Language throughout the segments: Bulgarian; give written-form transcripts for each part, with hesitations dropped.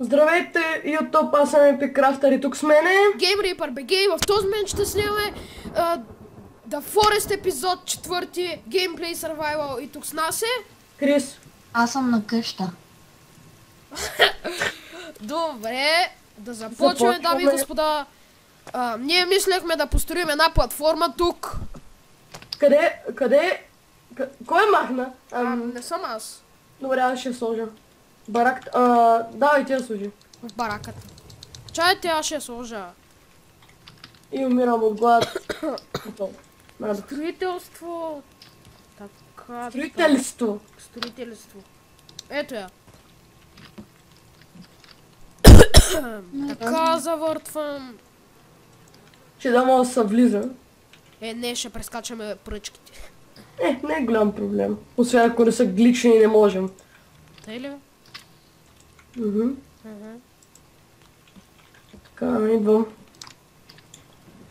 Здравейте, YouTube, аз съм Epic Crafter и тук с мене Game Reaper BG. В този момент ще снимаме The Forest епизод 4, Gameplay Survival, и тук с нас е Крис. Аз съм на къща. Добре, да започваме, дами и господа. Ние мислехме да построим една платформа тук. Къде? Кой махна? Не съм аз. Добре, аз ще сложа. Барак... давай ти я сложи. В бараката. Чайте, аз ще сложа. И умирам от глад. Строителство. Така. Строителство. Строителство. Ето я. Така завъртвам. Ще да мога да се влиза. Не, ще прескачаме пръчките. Не е голям проблем. Освен ако не са глични и не можем. Тъй ли? Така, идвам.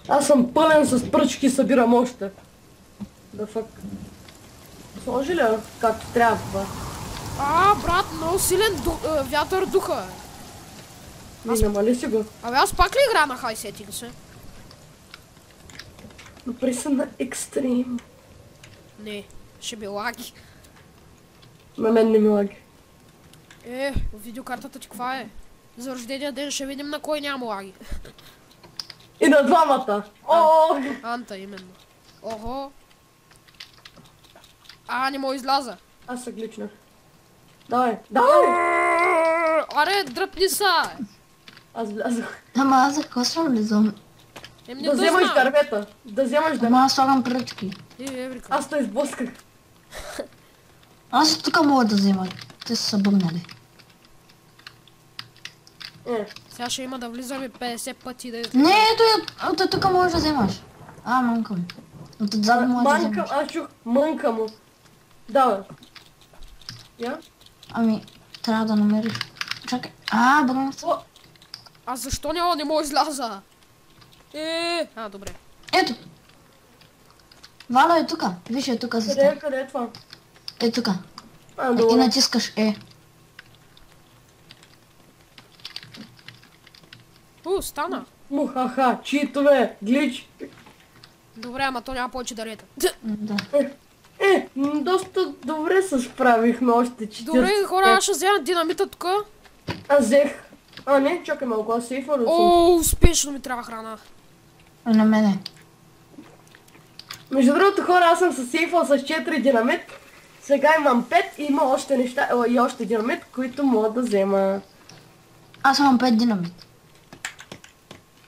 Аз съм пълен с пръчки и събирам още. Да фак. Сложи ли както трябва? Брат, много силен вятър духа. Намали си го. Абе, аз пак ли игра на High Settings? Напри се на екстрим. Не, ще ми лаги. На мен не ми лаги. В видеокартата ти каква е? За рождения ден ще видим на кой няма лаги. И на двамата! Анта, именно. Ого. Не мога изляза. Аз се гличнах. Давай! Аре, дръпни са! Аз влязох. Ама аз за какво съм влизам? Да вземаш дървета. Да вземаш дървета. Ама аз слагам пръчки. Аз те изблъсках. Аз тук мога да взема. Те са събъгнали. Сега ще има да влизаме 50 пъти да... Не, ето тук можеш да вземаш. Мънка му. Отзад можеш да вземаш. Аз чух мънка му. Давай. Я? Ами, трябва да намериш. Чакай. Брън. Аз защо не мога изляза? Добре. Ето. Валя е тука. Виж е тука за стар. Къде е това? Е тука. Добре. И натискаш Стана. Мухаха, читове, глич. Добре, ама то няма повече дарета. Да. Доста добре се справихме още 40. Добре, хора, аз ще взема динамита тук. Аз взех. Не, чакай малко, аз сейфа да съм. Успешно ми трябва храна. На мене. Между другото, хора, аз съм със сейфа с 4 динамит. Сега имам 5 и има още неща, и още динамит, които мога да взема. Аз имам 5 динамит.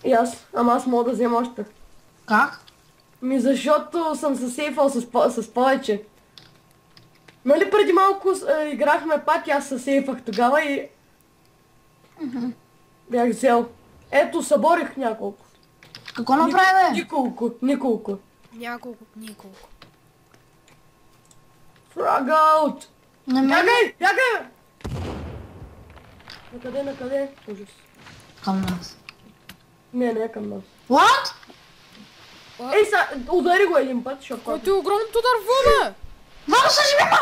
И ама аз мога да взема още. Как? Защото съм се сейфал с повече. Нали преди малко играхме пак и аз се сейфах тогава и... Бях взел. Ето, съборих няколко. Какво направи, бе? Николко. Няколко. Фрагаут! На мен? Бягай! Накъде? Ужас. Към нас. Не към нас. What? Удари го един път, защото... Който е огромното дърво, бе! Вано се живема!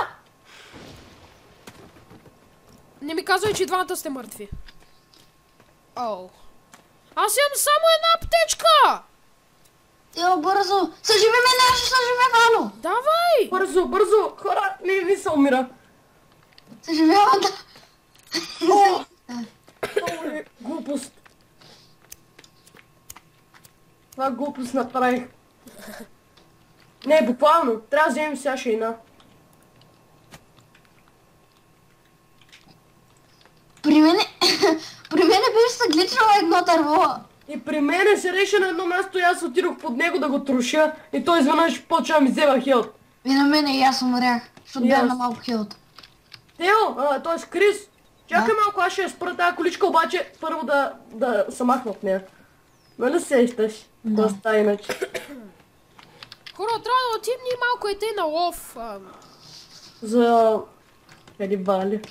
Не ми казвай, че и двамата сте мъртви. Аз имам само една аптечка! Бързо! Съживи ме, ще съживи Вано! Давай! Бързо! Хора, не се умира. Съживявата! Глупост. Това глупост направих. Не, буквално. Трябва да вземем сега шейна. При мене беше се гличнало едно дърво. И при мене се реши на едно място и аз отидох под него да го труша и той изведнъж почва да ми взема хелт. И на мене и аз умрях, защото бях на малко хелт. Тео, т.е. Крис, чакай малко, аз ще я спра тази количка, обаче първо да се махна от нея. Нали сещаш? Да става иначе. Хора, трябва да отидем ни малко и тъй на лов. За... канибали.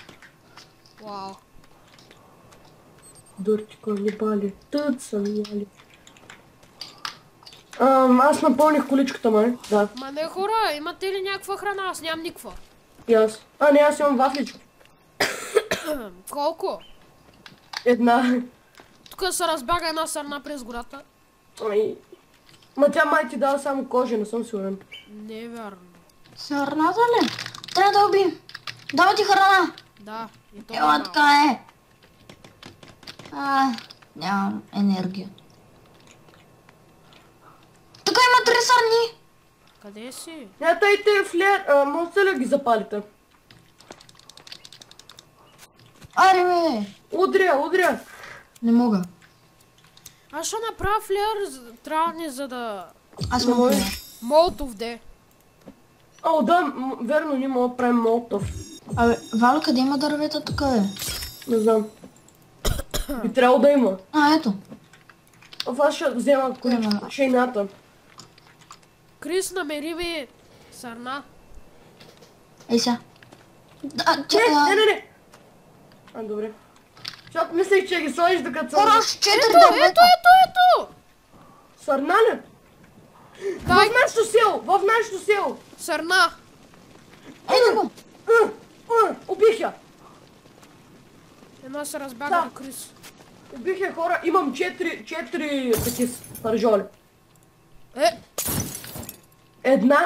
Вау. Дурчи канибали. Тът са яли. Аз напълних количката, май. Да. Ма не, хора, имате ли някаква храна? Аз нямам никаква. И аз. Не, аз имам вафлички. Колко? Една. Тук се разбяга една сърна през гората. Ай. Ма тя май ти дава само кожа, не съм сигурен. Не е вярно. Сърната ли? Трябва да убием. Дава ти храна. Да, и то Ела така е. Нямам енергия. Тук има 3 сърни. Къде си? Не, тъйте флер, може ли ги запалите? Аре бе. Удря. Не мога. Аз ще направя флер, трябва ни за да... Аз Не мога. можеш. Молотов де. О, да, верно, ние мога да правим молотов. Абе, Вало, къде има дървета тук, бе? Не знам. Би трябвало да има. Ето. Аз ще взема Има. шейната. Крис, намери ми сърна. Ей сега. Да, Не. Добре. Защото мислех, че ги сложиш докато съм... Хора, 4 дървета. Ето! Сърна ли? Дай В нашото село! сърна. Ето го. Убих я! Една се разбяга Да. на Крис. Убих я, хора. Имам 4 такива пържоли.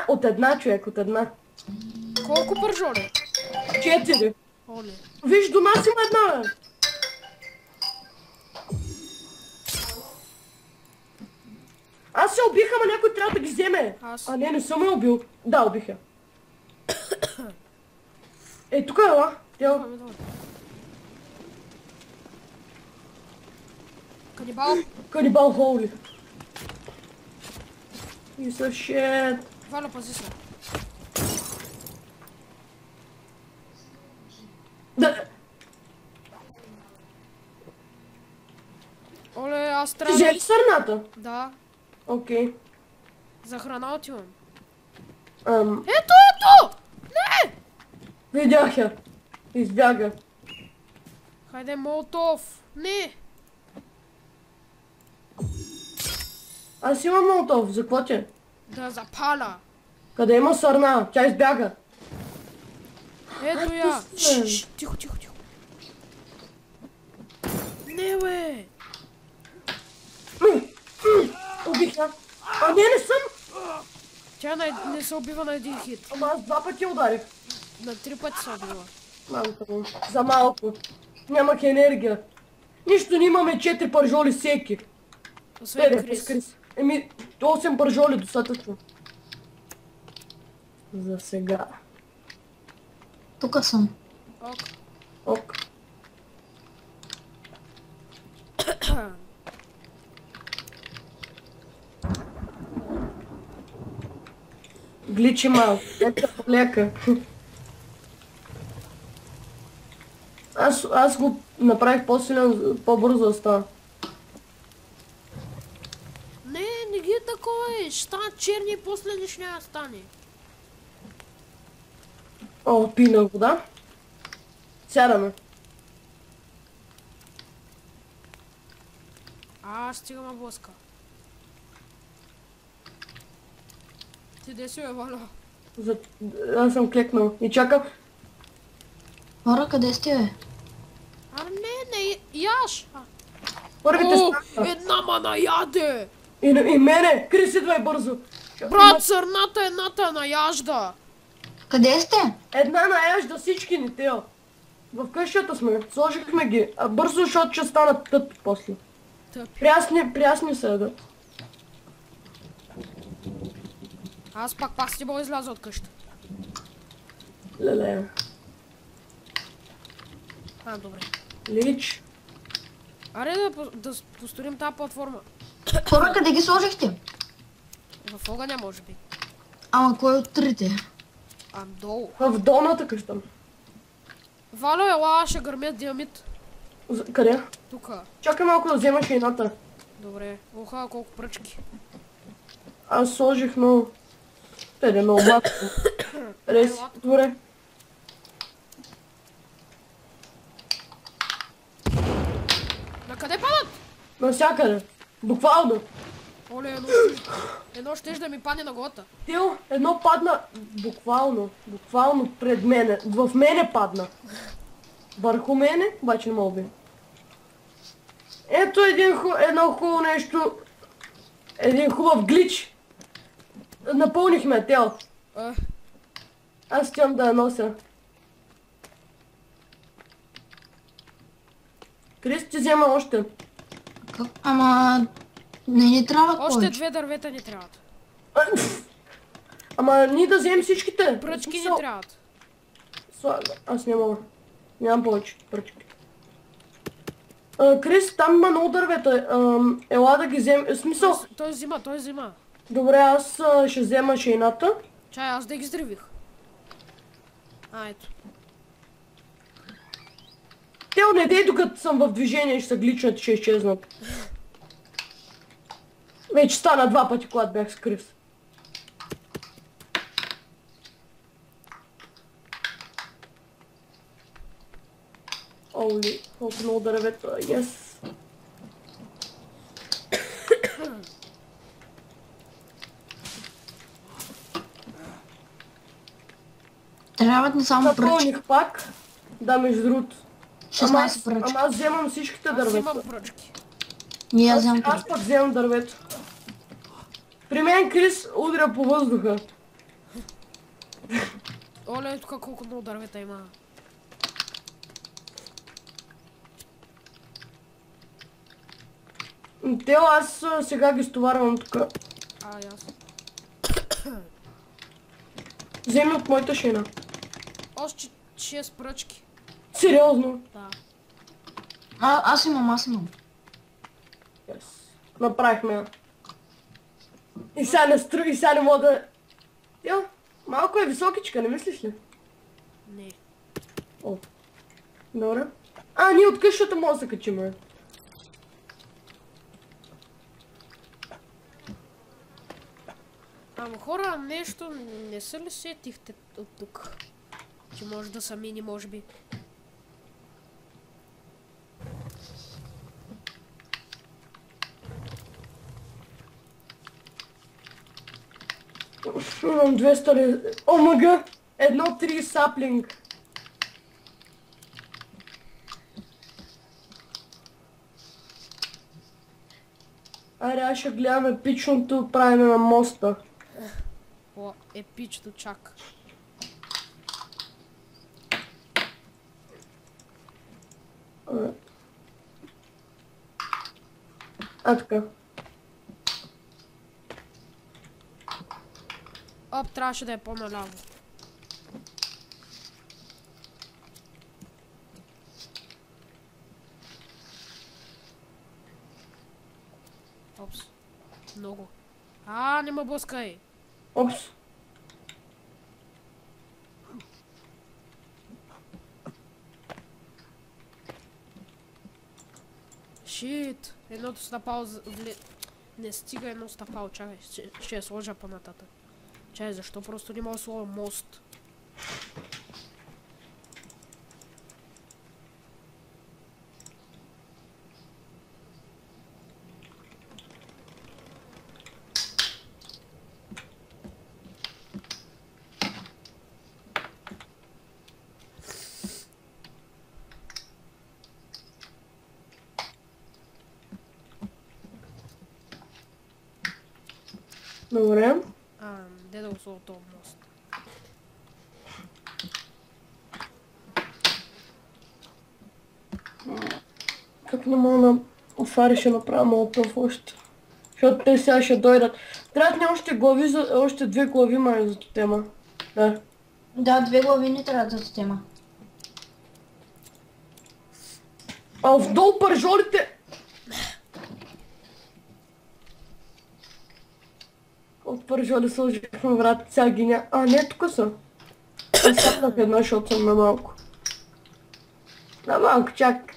От една човек, от една. Колко пържоли? 4. Оле. Виж, до нас има една, бе. Аз се убиха, ама някой трябва да ги вземе. Аз. А не съм я убил. Да, убих я. Тук е, ела. Тя... Канибал. Канибал Хоули. И са shit. Валя, пази се. Да. Оле, аз Ти трябва взели сърната? Да, Окей. за храна отивам. Ам, Ето! Не! видях я. Избяга. Хайде, молотов. Не! Аз имам молотов, за какво ти е? Да запаля. Къде има сърна? Тя избяга. Ето я. ти си, бе. Шш, тихо. Не, бе. Убих я. Не съм. Тя не се убива на един хит. Ама аз 2 пъти ударих. На 3 пъти се убива. Мамка му. За малко. Нямах енергия. Нищо не имаме 4 пържоли всеки. Освен Крис. 8 пържоли достатъчно. За сега. Тук съм. Ок. Гличи малко. Ето лека. Аз го направих по-силен, по-бързо да става. Не ги е такова. Ще станат черни и после нищо няма да стане. О, пина вода. Сядаме. Стига ма блъска. Ти де си, бе, Валя? Аз съм клекнал и чакам. Хора, къде сте, бе? Не, яш! Първите станаха. Една ма наяде! И мене! Крис, идвай бързо! Брат, сърната едната наяжда! Къде сте? Една наяжда всички ни тео. В къщата сме, сложихме ги. Бързо, защото ще станат тъпи после. Тъпи. Прясни се, да. Аз пак си мога изляза от къща. Леле. Добре. Лич. Аре да построим тази платформа. Хора, къде ги сложихте? В огъня, може би. Ама кой от трите? Долу. В долната къща. Валя, ела, ще гърмя диамит. Къде? Тука. Чакай малко да взема шейната. Добре. Оха, колко пръчки. Аз сложих много... Теде, много малко. Рес, добре. На къде падат? Навсякъде. Буквално. Оле, едно щеш да ми падне на главата. Тео, едно падна буквално пред мене. В мене падна. Върху мене, обаче не мога би. Ето едно хубаво нещо. Един хубав глич. Напълнихме тяло. Аз искам да я нося. Крис, ти взема още. Ама... Не ни трябват Още повече. 2 дървета ни трябват. Ама ние да вземем всичките. Пръчки ни трябват. Аз не мога. Нямам повече пръчки. Крис, там има много дървета. Ела да ги вземем. Смисъл? Той взима. Добре, аз ще взема шейната. Чай, аз да ги здравих. Ето. Те не дей докато съм в движение, ще се гличнат и ще изчезнат. Вече стана 2 пъти, когато бях с Крис. Оли, колко много дървета, yes. Трябват ни само пръчки. Напълних пак. Да, между другото. 16 пръчки. Ама аз вземам всичките Аз дървета. имам пръчки. И аз вземам Аз пръчки. пък вземам дървето. При мен Крис удря по въздуха. Оле, тук колко много дървета има. Тео, аз сега ги стоварвам тук. Аз. Вземи от моята шина. Още 6 пръчки. Сериозно. Да. Аз имам. Yes. Направихме я. И сега не мога да... Тео, малко е високичка, не мислиш ли? Не. О. Добре. Ние от къщата може да се качим, бе. Ама хора, нещо не са ли сетихте от тук? Че може да са мини, може би. Имам 200 ли... ОМГ! 1-3 саплинг. Айде, аз ще гледам епичното правене на моста. О, епично чак. Така. Оп, трябваше да е по-наляво. Опс. Много. Не ме блъскай. Опс. Шит. Едното стъпало не стига едно стъпало. Чакай, ще я сложа по-нататък. Чай, защо просто не мога да сложа мост? Добре. Де да го сложа този мост? Как не мога да отваря, ще направя молотов още. Защото те сега ще дойдат. Трябват ни още глави, още 2 глави май за тема. Да. Да, 2 глави не трябва за система. Вдолу пържолите! От пържоли сложихме врат, сега ги няма. Не, тук са. Аз сапнах една, защото съм на малко. На малко, чак.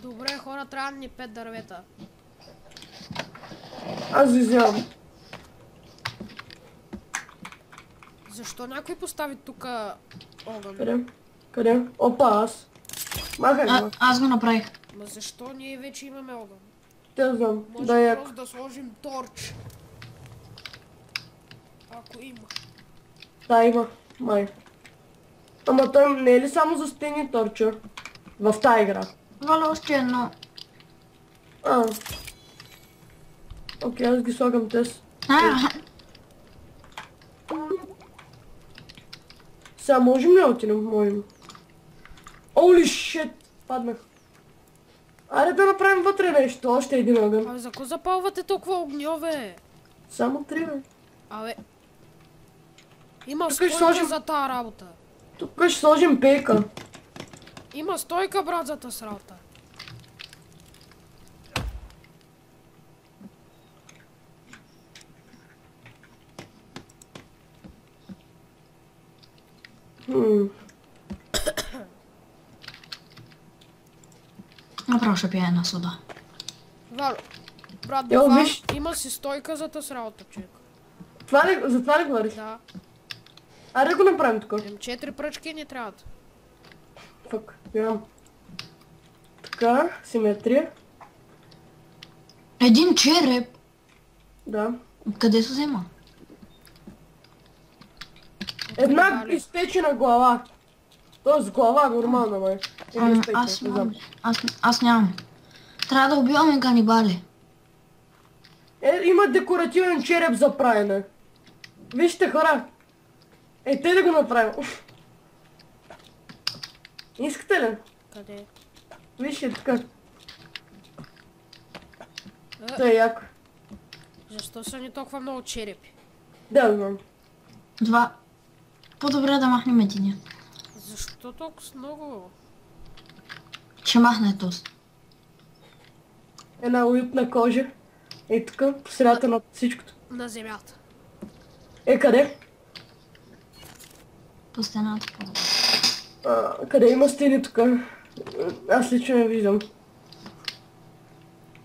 Добре, хора, трябва ни 5 дървета. Аз ви вземам. Защо някой постави тук огън? Къде? Къде? Опа, аз. Махай го. Аз го направих. Ма защо ние вече имаме огън? Те знам. Може Да як. просто да сложим торч. Ако има. Да, има. Май. Ама той не е ли само за стени торча? В тая игра. Валя още едно. Окей, аз ги слагам тез. Сега можем ли да отидем? Можем. Оли шит! Паднах. Айде да направим вътре нещо, още един огън. Абе, за ко запалвате толкова огньове? Само 3, бе. Абе... Има Тук ще стойка сложим- за тази работа. Тук ще сложим пейка. Има стойка, брат, за тази работа. Направо ще пия една сода. Валю, брат, Йо, буквално виж. има си стойка за тази работа, човек. За това ли говориш? Да. Айде да го направим тук. 4 пръчки ни трябват. Фак, имам. Така, симетрия. Един череп. Да. Откъде се взема? Една изпечена глава. Тоест глава нормална, май. Или изпечена, Аз не нямам. знам. Аз нямам. Трябва да убиваме канибали. Има декоративен череп за правене. Вижте, хора. Те да го направим. Искате ли? Къде? Вижте така. Това е яко. Защо са ни толкова много черепи? Да, знам. Два. По-добре да махнем единия. Защо толкова много? Ще махне този. Една уютна кожа. Тук, по средата на всичкото. На земята. Къде? По стената. Къде има стени тук? Аз лично не виждам.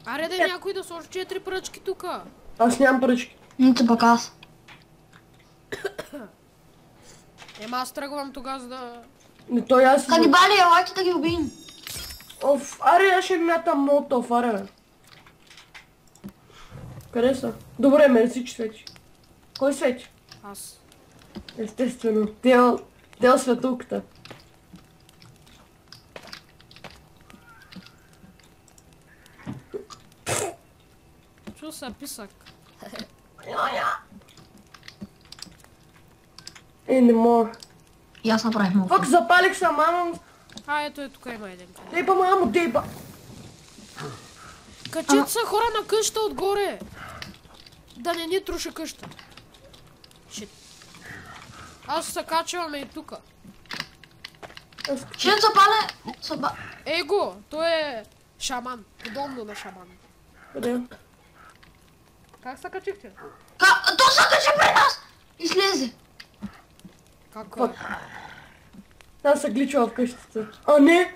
Аре да някой да сложи 4 пръчки тука. Аз нямам пръчки. Нито пък аз. Ема аз тръгвам тогава за да... Не, той аз... Канибали, елайте да ги убием. Аре, аз ще мятам молотов, аре, бе. Къде са? Добре, мерси, че свети. Кой свети? Аз. Естествено. Тел светулката. Чу са писък. Не мога. И аз направих малко. Фак, запалих се, мама. Ето е, тук има един къде. Дейба, мамо, дейба. Качете са хора на къща отгоре. Да не ни труша къща. Шит. Аз се качваме и тука. Ще запаля... Его, той е шаман. Подобно на шаман. Къде? Как се качихте? То се качи при нас! И слезе. Как? Фак. Аз се гличва в къщата. А, не!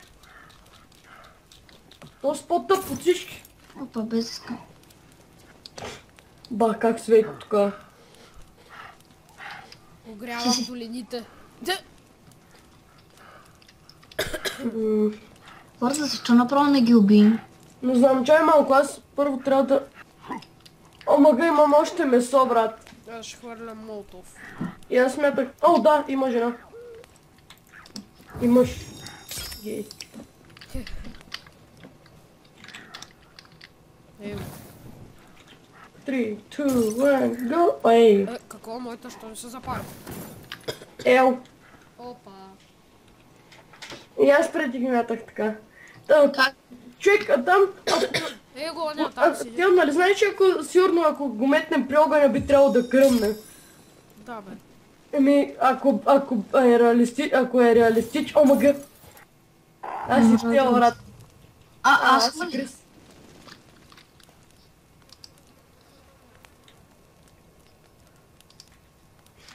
То с по-тъп от всички. Опа, без иска. Ба, как свети тука. Огрявам долените. Бърза се, че направо не ги убием. Не знам, чай малко, аз първо трябва да... О, мага, имам още месо, брат. Аз ще хвърлям молотов. И аз смятах... О, да, има жена. И мъж. Гей. Его. 3, 2, 1, go! Ей, Какво моята, що не се запали? ел. Опа. И аз преди ги мятах така. Човек, а там... Его, не, там си. Тя, нали знаеш, че сигурно ако го метнем при огъня би трябвало да кръмне. Да, бе. Ако е реалистич... О, мага! Аз си стоял, брат. Аз си хвърлих. Крис.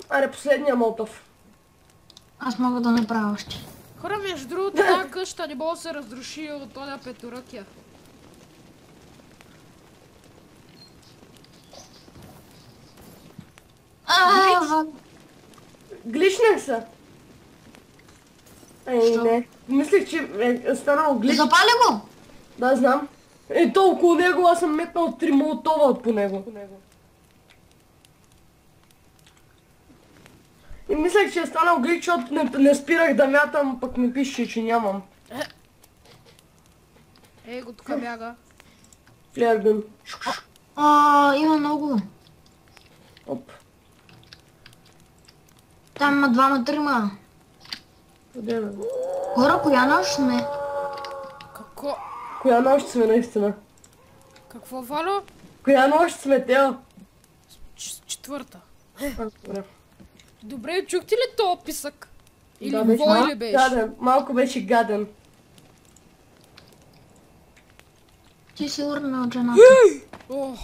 Аре, последния молотов. Аз мога да направя още. Хора, между другото, тази къща не мога да се разруши от този петоръкия. Гличнах се. Що? Не. Мислех, че е станало глич. Запали го! Да, знам. То около него аз съм метнал 3 молотова по него. И мислех, че е станал глич, защото не спирах да мятам, пък ми пише, че нямам. Его, тук бяга. Флерган. Има много. Оп. Там има двама-трима. Къде бе? Хора, коя нощ сме? Какво? Коя нощ сме наистина? Какво, Вало? Коя нощ сме, Тео? Четвърта. Добре. Добре, чухте ли този писък? Или Да, беше вой ли беше? гаден. Малко беше гаден. Ти се урна от жената. Ох.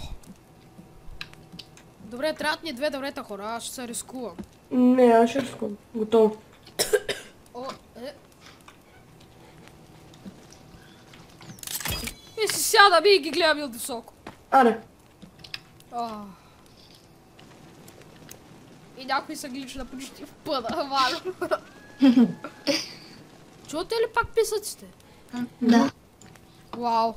Добре, трябват ни 2 дървета, хора, аз ще се рискувам. Не, аз ще рискувам. Готово. И си сядам и ги гледам от високо. Аре. И някой са глична почти в пъда, Вало. Чувате ли пак писъците? Да. Вау.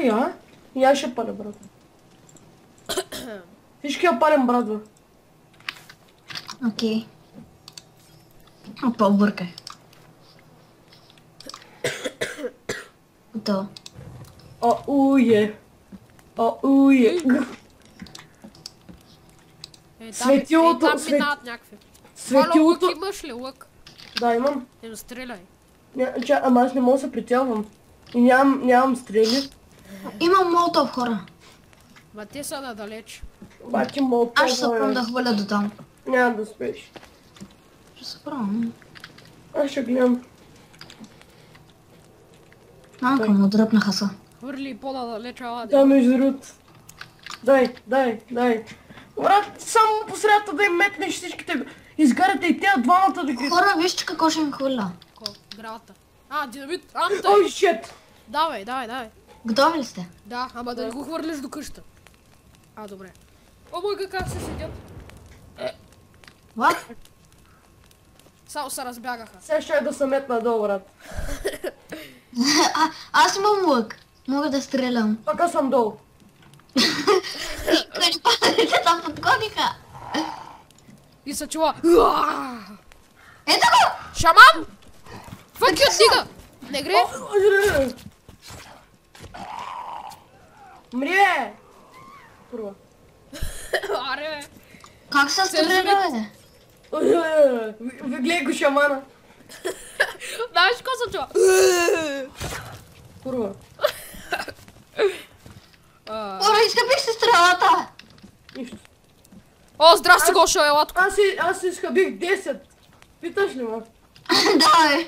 Я? И аз ще паля, брат. Всички я палям, братва. Окей. Опа, объркай. Готово. Уе. Уе. Светилото, Там минават някакви. Вало, Светилото... лък имаш ли лък? Да, имам. Не стреляй. Ама аз не мога да се прицелвам. И нямам стрели. Имам молотов, хора. Ма те са надалеч. Обаче мога Аз ще се пръвам да хваля до там. Няма да успеш. Ще се пръвам. Аз ще гледам. Мамка му дръпнаха са. Хвърли по-надалеч, ала. Да, между другото. Дай. Брат, само по средата да им метнеш всичките. Изгаряте и тези двамата да ги... Хора, вижте какво ще им хвърля. Грата. Динамит. Амтай. Ой, шет! Давай. Готови ли сте? Да, ама да не го хвърлиш до къща. Добре. О, мой как се седят. What? Само се разбягаха. Сега ще да се метна долу, брат. Аз имам лък. Мога да стрелям. Пак аз съм долу. Канипалите там подгониха. И се чува. Ето го! Шаман! Фък ю, стига! Не гре? Мри, бе! Курва. Аре, бе. Как се стреля, бе? Гледай го шамана. Знаеш какво се чува? Курва. Хора, изхъбих се стрелата. Нищо. О, здрасти, Гошо, елатко. Аз изхъбих 10. Питаш ли ме? Да, бе.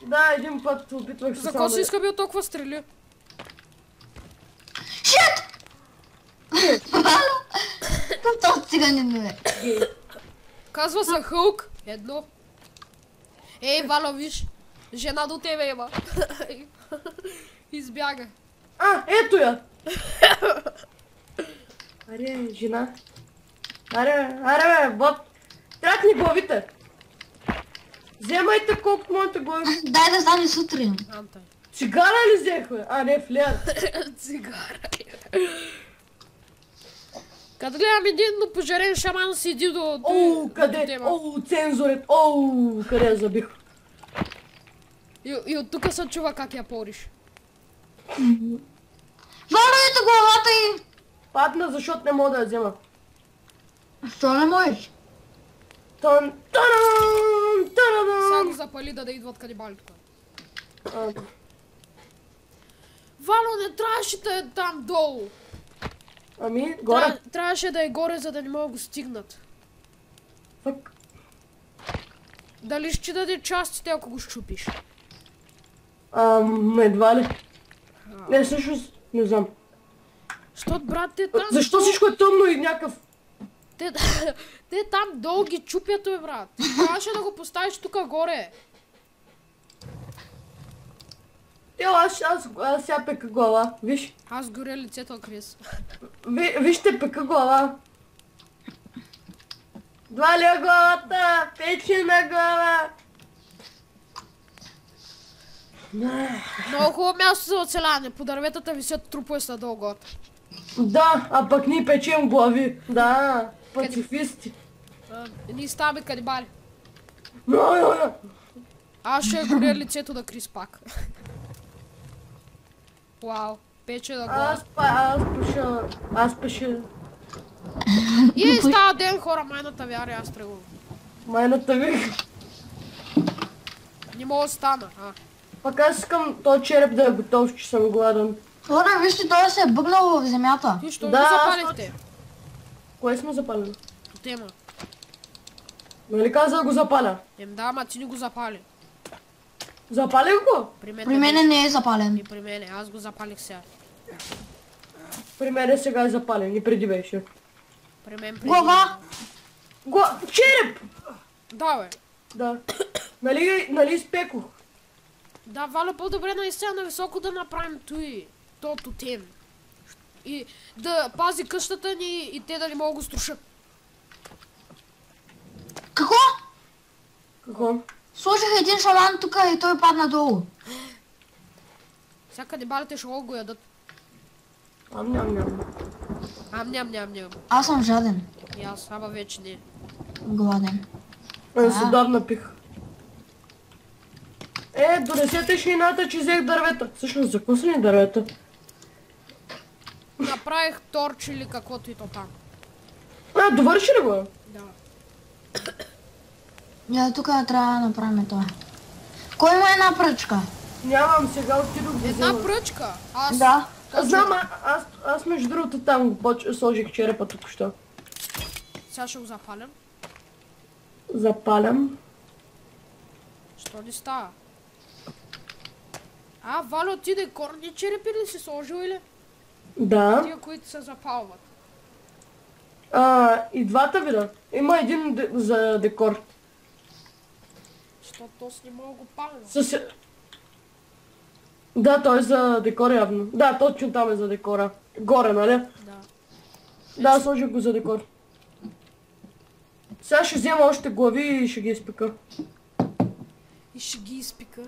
Да, един път опитвах се За само какво си да... изхъбил толкова стрели? Шит! Вало! Това циганин, бе. Казва се Хълк. Едно. Ей, Вало, виж. Жена до тебе има. Избяга. Ето я! Аре, жена. Аре, бе, бот. Тракни главите. Вземайте колкото моите глави. Дай да стане сутрин. Амтай. Цигара ли взехме? Не, фляр. Цигара. Като гледам един пожарен шаман седи до... Къде? Цензурит. Къде я забих? И от тук се чува как я пориш. Вало, ето главата й! Падна, защото не мога да я взема. Що не можеш? Сега Сега го запали да идват канибали тук. Вало, не трябваше да е там долу. Ами, горе. Трябваше да е горе, за да не могат да го стигнат. Фък. Дали ще даде частите, ако го щупиш? Едва ли. Не, всъщност, не знам. Защото, брат, те там... Защо всичко е тъмно и някакъв... Те там долу ги чупят, бе, брат. Трябваше да го поставиш тук горе. Аз сега пека глава, виж. Аз горя лицето на Крис. Вижте, пека глава. 2 лева главата, печена глава. Много хубаво място за оцеляване. По дърветата висят трупове с надолу горе. Да, а пък ние печем глави. Да, пацифисти. Ние ставаме канибали. Но. Аз ще горя лицето на Крис пак. Вау, пече да глас. Аз пеша. И става ден, хора, майната вяра, аз тръгвам. Майната ви. Не мога да стана, Пак аз искам този череп да е готов, че съм гладен. Хора, вижте, той се е бъгнал в земята. Ти що Да, го аз запалихте? Кое сме запалили? Тема. Нали каза да го запаля? Да, ама ти не го запали. Запалих го? При мен При мене не е запален. И при мене, аз го запалих сега. При мен сега е запален и преди беше. При мен преди... Глава! Череп! Да, бе. Да. Нали изпекох? Да, Валя, по-добре наистина на високо да направим то тотем. И да пази къщата ни и те да не могат го струшат. Какво? Какво? Сложих един шаман тук и той падна долу. Всяка дебалите ще го ядат. Ням. Ням. Аз съм жаден. И аз, ама вече не. Гладен. Се отдавна пих. Донесете шината, че взех дървета. Всъщност, за какво са ни дървета? Направих торч или каквото и то там. Довърши ли го? Да. Тук трябва да направим това. Кой има една пръчка? Нямам, сега отидох да Една взема. пръчка. Аз... Да. Знам, аз между другото там сложих черепа току-що. Сега ще го запалям. Запалям. Що не става? Валю, ти декорни черепи ли си сложил или? Да. Тия, които се запалват. И двата вида. Има един за декор. Що то с не мога го пална? Да, той е за декор явно. Да, точно там е за декора. Горе, нали? Да. Да, сложих го за декор. Сега ще взема още глави и ще ги изпека. И ще ги изпика.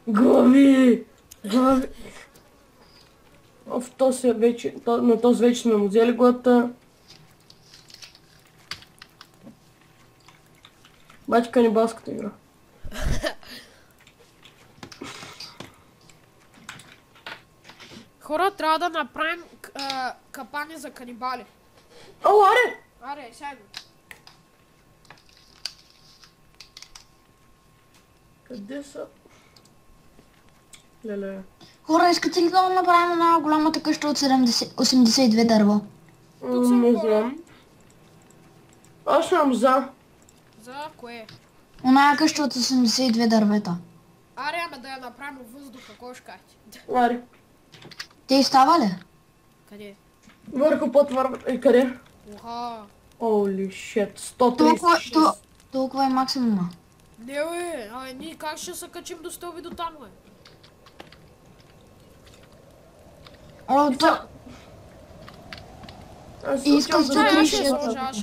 Глави! На този вече сме му взели главата. Бачи канибалската игра. Хора, трябва да направим капани за канибали. Аре! Аре, сега. Къде са? Леле. Хора, искате ли да направим една голямата къща от 82 дърва? Не знам. Аз съм за. За кое? Оная къща от 82 дървета. Аре, ама да я направим от въздуха, кой ще кажете? Аре. Те става ли? Къде? Върху потвърбата. Къде? Уха. Holy shit. 136. Толкова е максимума. Не, бе, ние как ще се качим до стълби до там, бе? Искам за да Аз ще криши.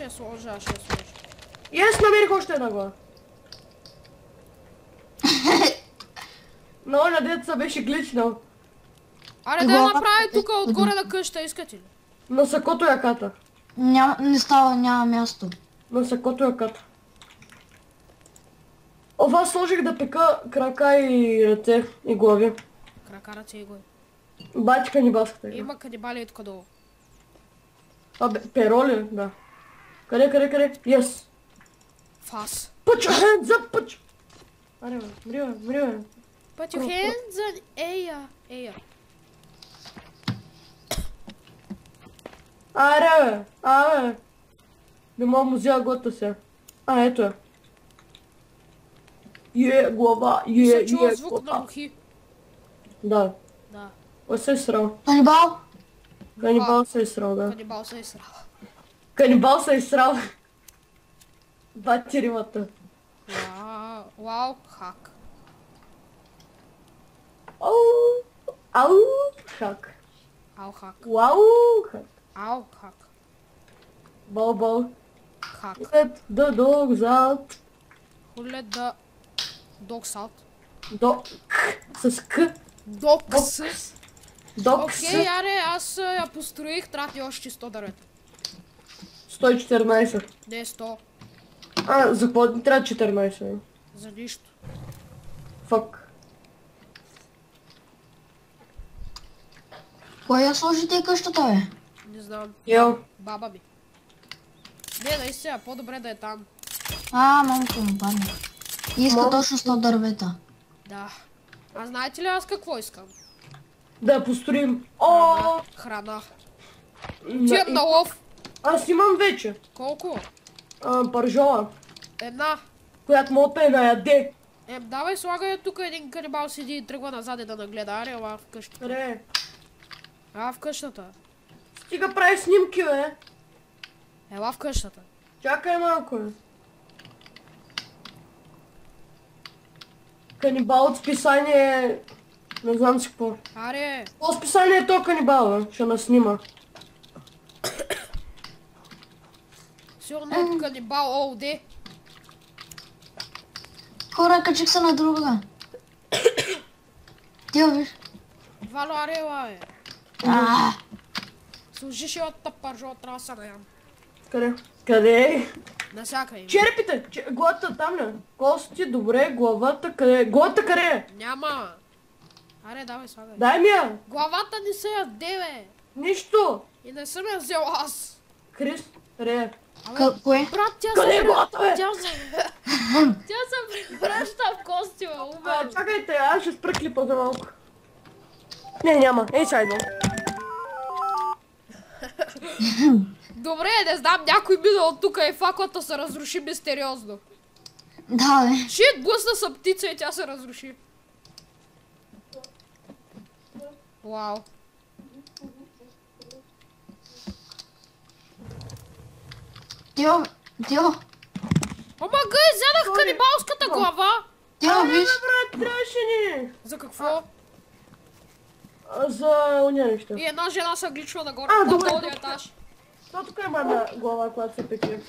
я сложа. И аз намерих още една глава. Но на деца беше гличнал. Аре, да я направи тук отгоре на къща, искате ли? На сакото яката. Не става, няма място. На сакото яката. Аз сложих да пека крака и ръце и глави. Крака, ръце и глави. Бачи канибалската игра. Има канибали и тук долу. Перо ли? Да. Къде? Yes. Фас. Put your hands up, put. Аре, мрива. Put your hands on... Ея. Аре, не мога му взема главата сега. Ето я. Глава, Се чува звук на глава. мухи. Да. Да. Кой се е срал? Канибал? Канибал се е срал, да. Канибал се е срал. Канибал се е срал. Бати римата. Вау, хак. Ау, хак. Ау, хак. Вау, хак. Ау, хак. Бол. Хак. Let the dogs out. Who let the dogs out? С К. Докс. Докс. Окей, аре, аз я построих, трябва ти още 100 дървета. 114. Не 100. За какво трябва 14? За нищо. Фак. Кой я сложи те къщата, бе? Не знам. Йо. Баба ми. Не, наистина, по-добре да е там. Мамка му падна. Иска Мам- точно 100 дървета. Да. А знаете ли аз какво искам? Да построим. О! Храна. на- Отивам на лов. Аз имам вече. Колко? Пържола, Една. която мога да я наяде. Давай слагай тук един канибал седи и тръгва назад и да нагледа. Аре, ела в къщата. Ре, Ела в къщата. стига прави снимки, бе. Ела в къщата. Чакай малко, бе. Канибал от списание... Не знам си какво. Аре. Какво списание е то канибал, бе? Ще наснима. Сигурно от канибал ООД. Хора, качих се на друга. Ти го виж. Вало, аре, ела, бе. А, Служиш и от пържола, трябва да се наям. Къде? Къде? Насякай. Черепите! Главата там ли? Кости, добре, главата къде е? Главата къде е? Няма. Аре, давай слагай. Дай ми я! Главата не се яде, бе. Нищо! И не съм я взел аз. Крис, ре. кое? Брат, тя Къде е се... главата, бе? Тя се превръща в кости, бе, умер. Чакайте, аз ще спра клипа за малко. Не, няма. Ей, сега идвам. Добре, не знам, някой минал от тука и факлата се разруши мистериозно. Да, бе. Шит, блъсна съм птица и тя се разруши. Вау. Тио, Тио, Ама гъй, взедах канибалската глава. Тио, виж. Брат, трябваше ни. За какво? За уния неща. И една жена се гличва нагоре А, на добре, долния добре. етаж. То тук има една глава, която се пече.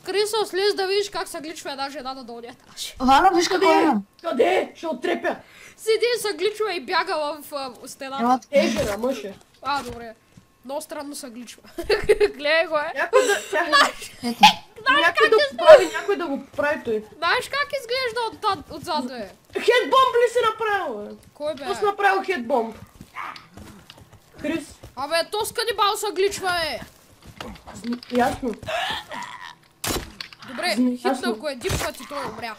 Крисо, слез да видиш как се гличва една жена на долния етаж. Валя, виж какво Къде? имам. Къде? Ще отрепя. Седи и се гличва и бяга в стената. Ела, Жена, мъже. А, добре. Много странно се гличва. Гледай го, е. Някой да... ето. Някой да го прави, някой да го прави той. Знаеш как изглежда отзад, бе? Хедбомб ли си направил, бе? Кой бе? Аз направил хедбомб. Крис, Абе, то с канибал се гличва, е. ясно. Добре, Ясно. хитнах го един път и той умря.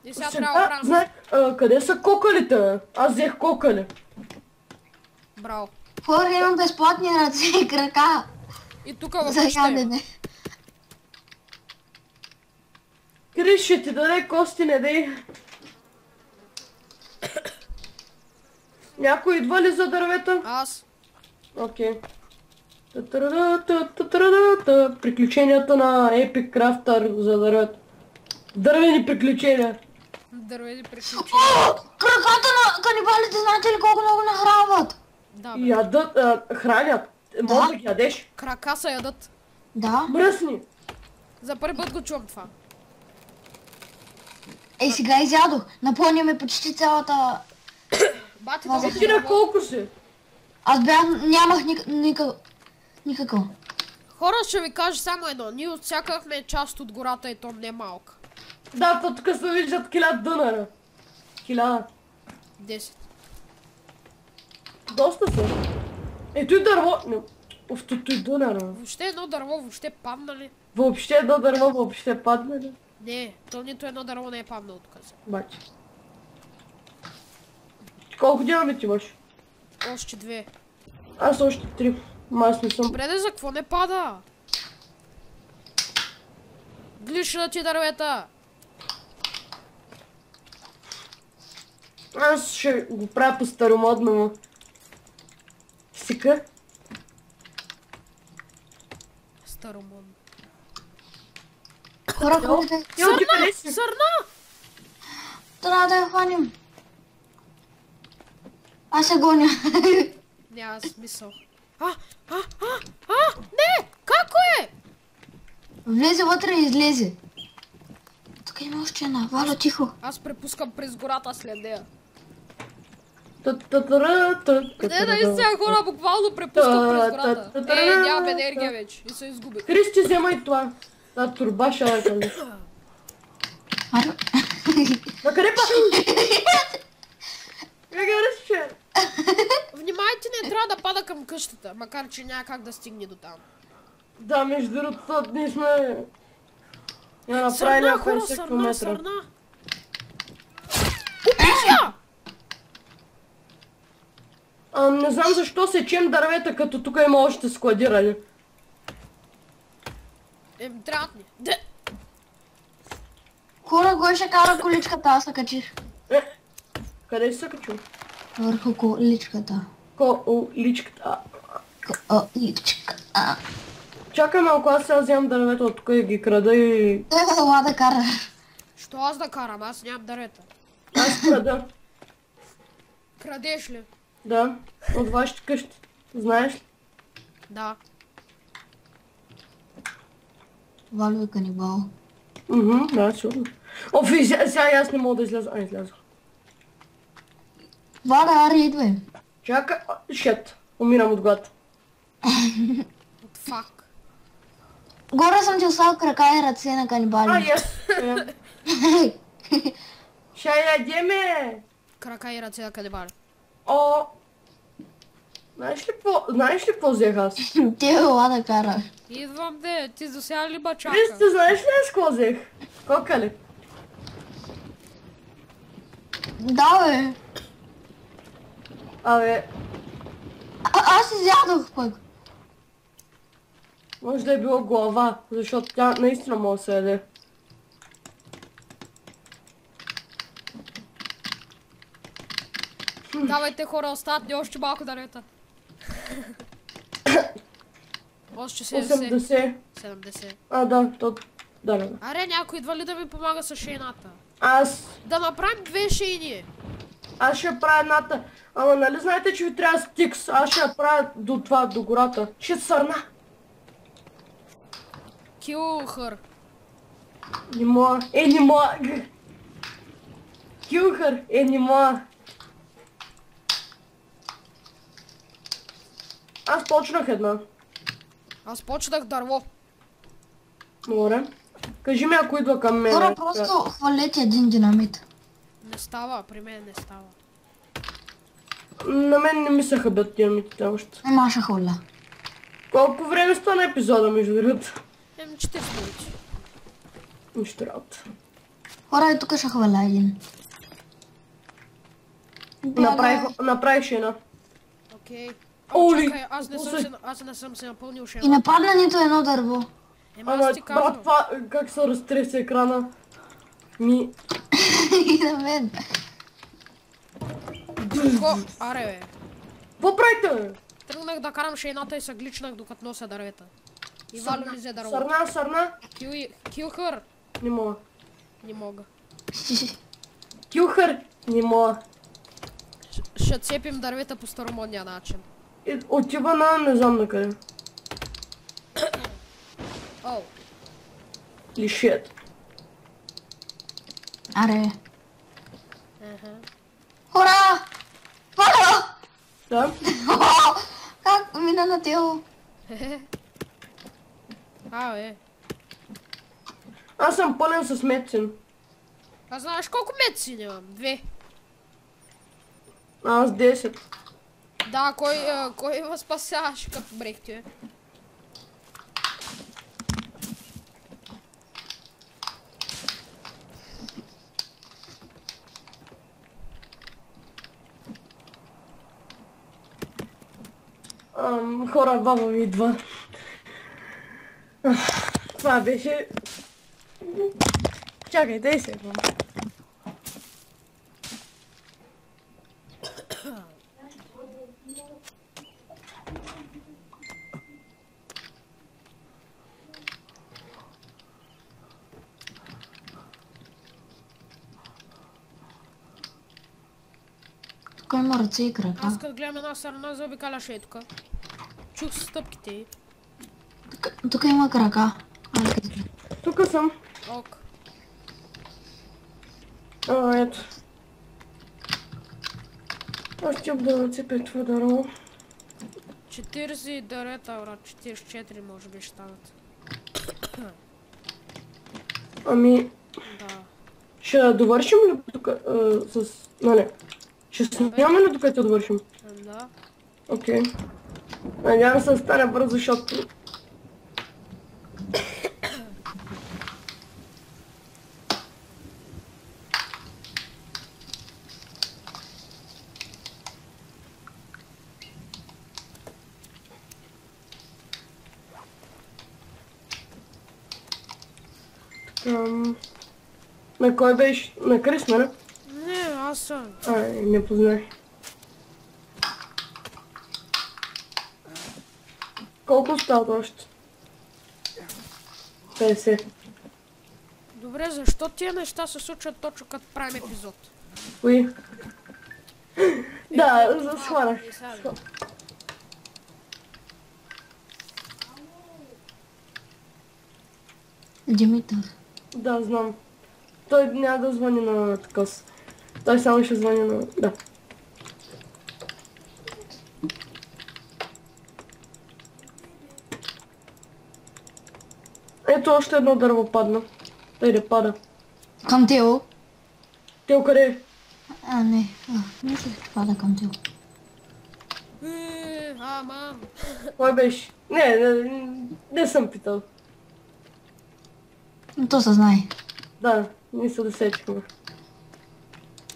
И сега трябва да правим. Знаеш, къде са кокалите, бе? Аз взех кокали. Браво. Хора, имам безплатни ръце и крака И тук в за къща има. ядене. Крис, ще ти даде кости, не дей. Някой идва ли за дървета? Аз. Окей. Приключенията на Epic Crafter за дървета. Дървени приключения. Дървени приключения. О, краката на канибалите, знаете ли колко много нахранват? Да, бе. Ядат, хранят. Може да ги ядеш. Крака се ядат. Да. Мръсни. За първи път го чувам това. Ей, сега изядох. Напълня ми почти цялата... Бати, Това да за Ти на колко си? Аз бях... нямах никакъв. Хора, ще ви кажа само едно. Ние отсякахме част от гората и то не малка. Да, то тук се виждат 1000 дънара. 1000. 10. Доста са. Ето и дърво. Не. Оф, той дънара. Въобще едно дърво, въобще падна ли? Въобще едно дърво, въобще падна ли? Не, то нито едно дърво не е паднало тук. Бачи. Колко динамит имаш? Още 2. Аз още 3. Аз не съм. Добре, за какво не пада? Глична ти дървета. Аз ще го правя по старомодному. Сика. Старомон. Хора, ходите. Йо, ти къде си? Сърна! Трябва да я хванем. Аз се гоня. Няма смисъл. Не! Како е? Влезе вътре и излезе. Тук има още една. Валя, тихо. Аз препускам през гората след нея. Та-та-та-ра-та. Не, наистина хора, буквално препускам през гората. Нямам енергия вече и се изгубих. Христи, вземай това. Та турба шалата ли. Валя. На къде па? Как е разче? внимайте, не трябва да пада към къщата, макар че няма как да стигне до там. Да, между другото, ние сме... Я направи на 50 км. Сърна! Убих я! Не знам защо сечем дървета, като тук има още складирани. Трябват ни. Хора, кой ще кара количката? Аз се качих. Къде си се качил? Върху количката. Количката. Количка. Чакай малко, аз сега вземам дървета от тук и ги крада и... Ела да караш. Що аз да карам? Аз нямам дървета. Аз крада. Крадеш ли? Да, от вашите къщи. Знаеш ли? Да. Валю е канибал. Да, сигурно. Офи, сега и аз не мога да изляза. Излязох. Валя, аре, идвай. Чакай, шет. Умирам от глад. От фак. Горе съм ти оставил крака и ръце на канибали. Ще ядеме! Крака и ръце на канибали. О! Знаеш ли какво взех аз? Ти ела да караш. Идвам де, ти за сега ли бачака? Христо, знаеш ли аз какво взех? Кока ли? Да, бе. Абе, Аз изядох пък. може да е било глава, защото тя наистина може да се яде. Давайте хора, остават ни още малко дървета. Още 70. 80. 70. Да, то... Да. Аре, някой идва ли да ми помага с шейната? Аз Да направим 2 шейни. ще правя едната. Ама нали знаете, че ви трябва стикс? Аз ще я правя до това, до гората. Ще сърна. Килхър. Не мога. Не мога. Килхър. Не мога. Аз почнах една. Аз почнах дърво. Добре. Кажи ми, ако идва към мен. Хора, просто хвалете един динамит. Не става, при мен не става. На мен не ми се хабят динамитите още. Ема ще хваля. Колко време стана епизода, между другото? 40 минути. Нищо работа. Хора, и тук ще хваля един. Направих една. Окей. Оли! Чакай, аз не съм се напълнил И шейната. не падна нито едно дърво. Ема Ама, аз ти казвам. брат, това как се разтресе екрана? И на мен. Аре бе. Какво правите, бе? Тръгнах да карам шейната и се гличнах докато нося дървета. И Вало ми взе дърво. Сърна. Килхър. Не мога. Не мога. Килхър. Не мога. Ще цепим дървета по старомодния начин. Отива на не знам на къде. Оу. Или шет. Аре. Хора! Хора! Да? Как мина на тело? Бе. Аз съм пълен с медицин. А знаеш колко медицини имам? 2. Аз 10. Да, кой ме спасяваш като брехте? Хора, баба ми идва. Това беше... Чакай, дай се. Тук има ръце и крака. Аз като гледам една сърна, заобикаляш ей тука. Чух стъпките й. Тук има крака. Тук съм. Ок. Ето. Аз ще да нацепя това дърво. 40 дървета, брат. 44 може би ще станат. Ами... Да. Ще довършим ли тук с... Нали? Ще снимаме ли докато довършим? Да. Окей. Надявам се да стане бързо, защото... На кой беше? На Крис, нали? Не, аз съм. Не познах. Колко остава още? 50. Добре, защо тия неща се случват точно като правим епизод? Кои? Да, схванах. Димитър. Да, знам. Той няма да звъни на такъв. Той само ще звъни на... Да. Ето още едно дърво падна. Той да пада. Към Тео. Тео къде е? Не. Мислех, че пада към Тео. Мам. Кой беше? Не съм питал. То се знае. Да, не се досетихме.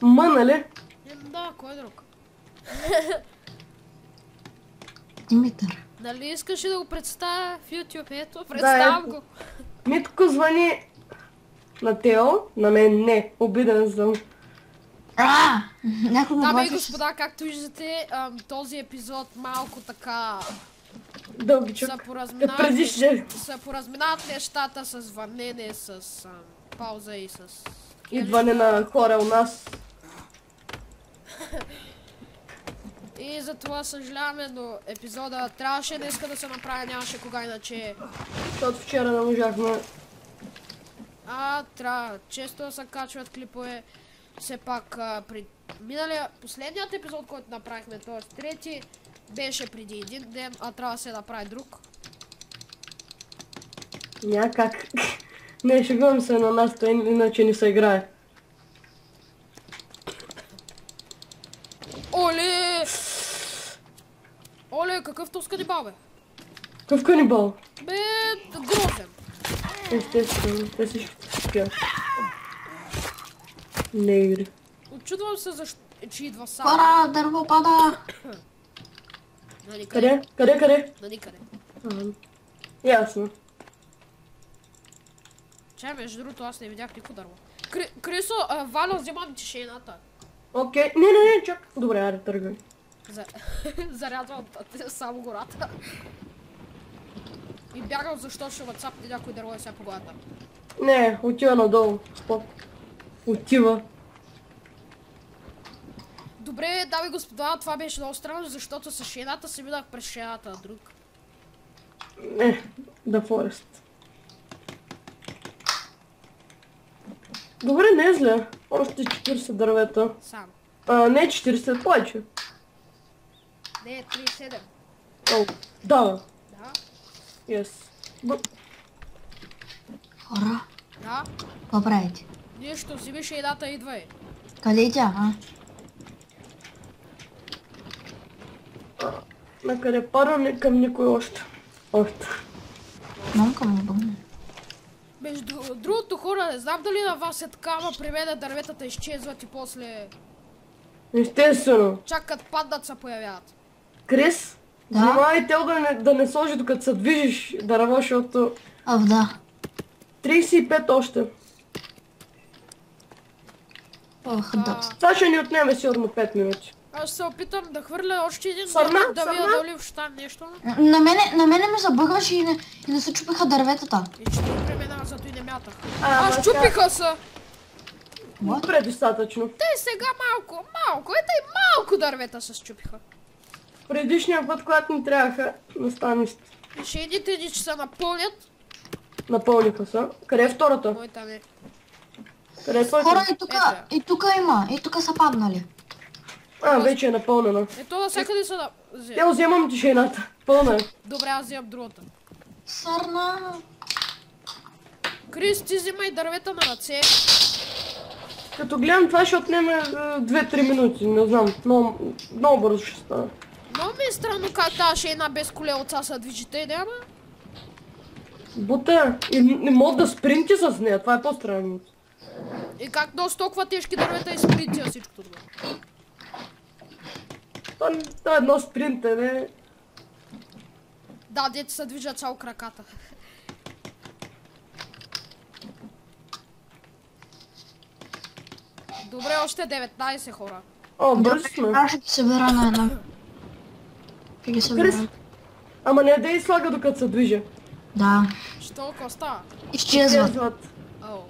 Нали? Да, кой друг? Димитър. Нали искаш да го представя в YouTube? Ето, представям го. Митко звъни на Тео, на мен не. Обиден съм. Някой Дами и говориш... господа, както виждате, този епизод малко така... Дългичък. Са поразминават нещата с върнене, с пауза и с... Идване на хора у нас. И за това съжаляваме, но епизода трябваше днеска да се направи, нямаше кога иначе. Защото вчера не можахме. Трябва често да се качват клипове. Все пак при последният епизод, който направихме, т.е. трети, беше преди един ден, трябва да се направи друг. Няма как. Не, шегувам се на нас, той иначе не се играе. Оле, какъв този канибал, бе? Какъв канибал? Бе, грозен. Естествено, те всички спят. Не игри. Очудвам се защо, че идва сам. Хора, дърво пада! На никъде. Къде? На никъде. Ясно. Чай, между другото, аз не видях никакво дърво. Крисо, Валя, вземам тишината. Окей, не, чак. Добре, аре, тръгвай. Зарядвам само гората. И бягам, защото ще въцапне някой дърво и сега по главата. Не, отива надолу. Спок. Отива. Добре, дами и господа, това беше много странно, защото с шейната се минах през шейната на друг. Не, да Форест. Добре, не е зле. Още 40 дървета. Само. Не 40, повече. Не, 37. Да. Да. Yes. Хора, Да. какво правите? Нищо, вземи шейната и идвай. Къде е тя, Накъде пада, към никой още. Мамка му бъгна. Между другото, хора, не знам дали на вас е така, ама при мен дърветата изчезват и после... Естествено. Чак като паднат се появяват. Крис, внимавай Тео да не сложи докато се движиш дърво, защото... Да. 35 още. Да. Това ще ни отнеме сигурно 5 минути. Аз се опитам да хвърля още един да видя дали в щан нещо. На мене ме забъргваше и не се чупиха дърветата. И че ти преминава, зато и не мятах. Щупиха се! Предостатъчно. Те сега малко, ето и малко дървета се щупиха. Предишния път, когато ни трябваха на станист. И ще едните ни, че се напълнят. Напълниха се. Къде е втората? Моята не. Къде е твоята? Хора, и тука има, и тука са паднали. Вече е напълнена. Ето навсякъде са да... Тео, вземам тишината. Пълна е. Добре, аз вземам другата. Сърна. Крис, ти взимай дървета на ръце. Като гледам, това ще отнеме 2-3 минути, не знам. Много бързо ще стане. Но Много ми е странно как тази една без колелца се движите, няма? Бута, и не мога да спринти с нея, това е по-странно. И как носи толкова тежки дървета и спринти всичко това? Това е едно спринте, не? Да, дете се движат само краката. Добре, още 19 хора. О, бързи сме. Аз ще ги събера на една. Ще ги събера. Ама не да и слага докато се движи. Да. Що коста? Изчезват. Изчезват. О.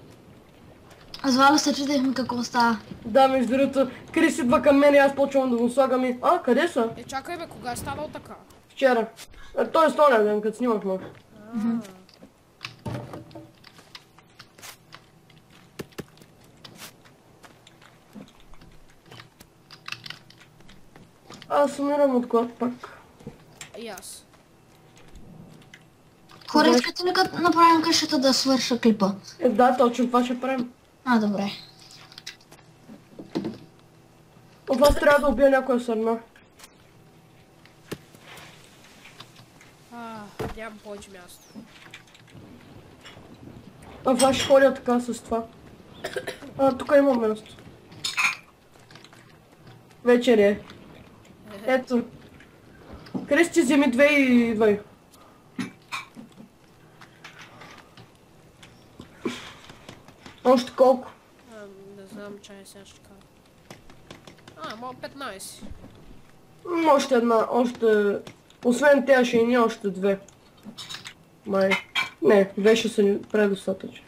С Валя се чудехме какво става. Да, между другото, Крис идва към мен и аз почвам да го слагам и... А, къде са? Чакай бе, кога е станал така? Вчера. Той е стоня ден, като снимахме. Аз умирам от глад пак. И аз. Хора, искате ли като направим къщата да свърша клипа? Да, точно това ще правим. А, добре. От вас трябва да убия някоя сърна. Нямам повече място. А вас ще ходя така с това. Тук има място. Вечер е. Ето. Крести, вземи 2 и 2. Още колко? Не знам, чай сега ще кажа. Мога 15. Още една, още... Освен тези ще ни още 2. Май. Не, 2 ще са ни предостатъчни.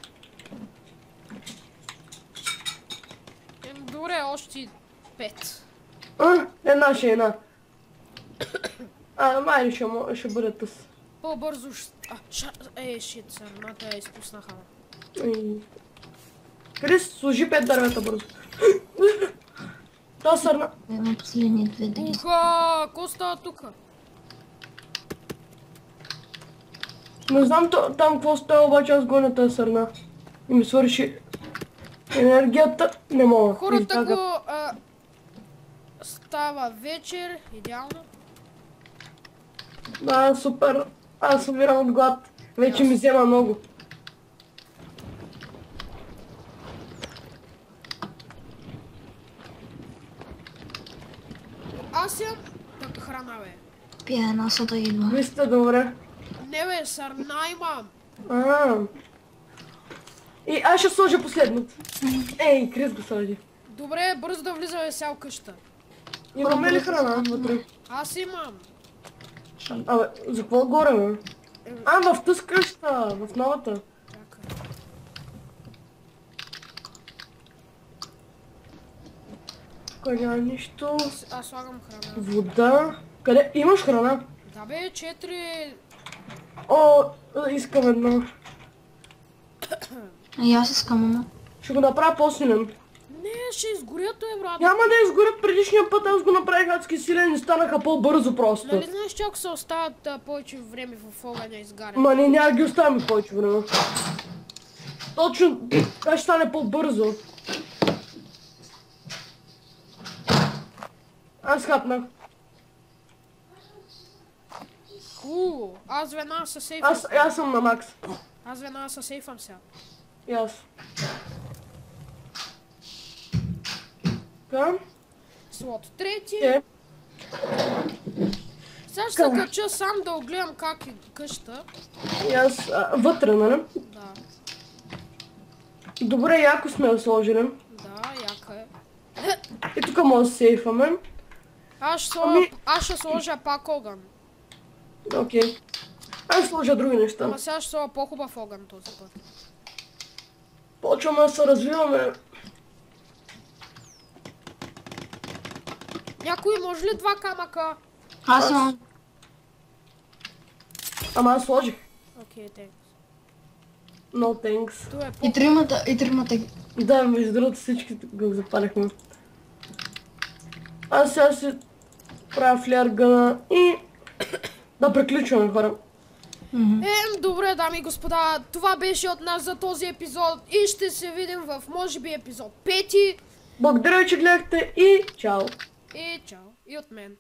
Добре, още 5. Една ще една. Май ще бъде тъс. По-бързо ще... Шит, сърната я изпуснаха. Крис, сложи 5 дървета бързо. Та сърна. Има последни 2 да ги... Уха, какво става тука? Не знам там какво става, обаче аз гоня тази сърна. И ми свърши енергията. Не мога. Хората го... Става вечер, идеално. Да, супер. Аз умирам от глад. Вече ми взема много. Аз имам така храна, бе. Пия една сода идва. Вие сте добре. Не бе, сърна имам. И аз ще сложа последното. Ей, Крис го сложи. Добре, бързо да влизаме сега в къща. Имаме ли храна вътре? Аз имам. Абе, за какво горе, бе? В тъс къща, в новата. Чакай. Тук няма нищо. Аз слагам храна. Вода. Къде? Имаш храна? Да бе, 4... О, искам едно. И аз искам едно. Ще го направя по-силен. Не, ще изгорят, брат. Няма да изгорят предишния път, аз го направих адски силен и станаха по-бързо просто. Нали знаеш, че ако се остават повече време в огъня изгарят? Ма не, няма ги оставяме повече време. Точно, така ще стане по-бързо. Аз хапнах. Аз веднага се сейфам. Аз съм на макс. Аз веднага се сейфам сега. И аз. Така. Слот трети. Сега ще се кача сам да огледам как е къща. И аз вътре, нали? Да. Добре, яко сме я сложили. Да, яка е. И тук може да сейфаме. Аз ще сложа пак огън. Окей. Аз ще сложа други неща. Ама сега ще сложа по-хубав огън този път. Почваме да се развиваме. Някой може ли 2 камъка? Аз имам. Ама аз сложих. Окей, thanks. No thanks. Това е И тримата. Да, между другото всички го запалихме. Аз сега си правя флеер гъна и да приключваме, хора. Добре, дами и господа, това беше от нас за този епизод и ще се видим в може би епизод 5. Благодаря ви, че гледахте и чао! И чао, и от мен.